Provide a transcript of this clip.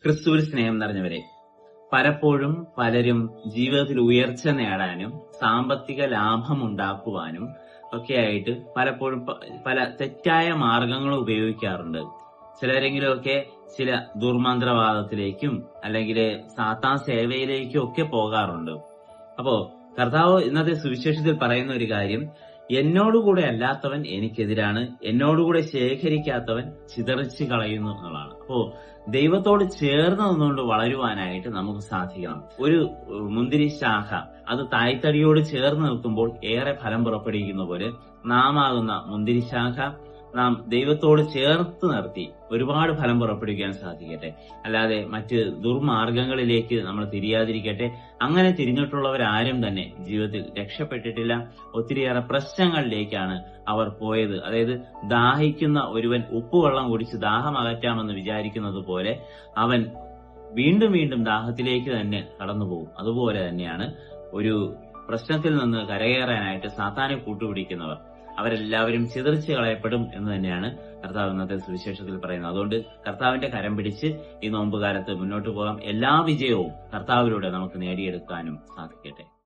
ക്രിസ്തുവിൽ സ്നേഹം നിറഞ്ഞവരെ, പലപ്പോഴും പലരും ജീവിതത്തിൽ ഉയർച്ച നേടാനും സാമ്പത്തിക ലാഭം ഉണ്ടാക്കുവാനും ഒക്കെയായിട്ട് പലപ്പോഴും പല തെറ്റായ മാർഗങ്ങൾ ഉപയോഗിക്കാറുണ്ട്. ചിലരെങ്കിലുമൊക്കെ ചില ദുർമന്ത്രവാദത്തിലേക്കും അല്ലെങ്കിൽ സാത്താൻ സേവയിലേക്കും ഒക്കെ പോകാറുണ്ട്. അപ്പോ കർത്താവ് ഇന്നത്തെ സുവിശേഷത്തിൽ പറയുന്ന ഒരു കാര്യം, എന്നോടുകൂടെ അല്ലാത്തവൻ എനിക്കെതിരാണ്, എന്നോടുകൂടെ ശേഖരിക്കാത്തവൻ ചിതറിച്ച് കളയുന്നു എന്നുള്ളതാണ്. അപ്പോ ദൈവത്തോട് ചേർന്ന് നിന്നുകൊണ്ട് വളരുവാനായിട്ട് നമുക്ക് സാധിക്കണം. ഒരു മുന്തിരി ശാഖ അത് തായ്തടിയോട് ചേർന്ന് നിൽക്കുമ്പോൾ ഏറെ ഫലം പുറപ്പെടുവിക്കുന്ന പോലെ നാം ആകുന്ന മുന്തിരി ശാഖ നാം ദൈവത്തോട് ചേർത്ത് നിർത്തി ഒരുപാട് ഫലം പുറപ്പെടുവിക്കാൻ സാധിക്കട്ടെ. അല്ലാതെ മറ്റ് ദുർമാർഗങ്ങളിലേക്ക് നമ്മൾ തിരിയാതിരിക്കട്ടെ. അങ്ങനെ തിരിഞ്ഞിട്ടുള്ളവരാരും തന്നെ ജീവിതത്തിൽ രക്ഷപ്പെട്ടിട്ടില്ല. ഒത്തിരിയേറെ പ്രശ്നങ്ങളിലേക്കാണ് അവർ പോയത്. അതായത് ദാഹിക്കുന്ന ഒരുവൻ ഉപ്പുവെള്ളം കുടിച്ച് ദാഹം അകറ്റാമെന്ന് വിചാരിക്കുന്നത് പോലെ അവൻ വീണ്ടും വീണ്ടും ദാഹത്തിലേക്ക് തന്നെ കടന്നുപോകും. അതുപോലെ തന്നെയാണ് ഒരു പ്രശ്നത്തിൽ നിന്ന് കരകയറാനായിട്ട് സാത്താനെ കൂട്ടുപിടിക്കുന്നവർ, അവരെല്ലാവരും ചിതറിച്ച് കളയപ്പെടും എന്ന് തന്നെയാണ് കർത്താവ് ഇന്നത്തെ സുവിശേഷത്തിൽ പറയുന്നത്. അതുകൊണ്ട് കർത്താവിന്റെ കരം പിടിച്ച് ഈ നോമ്പുകാലത്ത് മുന്നോട്ട് പോകാം. എല്ലാ വിജയവും കർത്താവിലൂടെ നമുക്ക് നേടിയെടുക്കാനും സാധിക്കട്ടെ.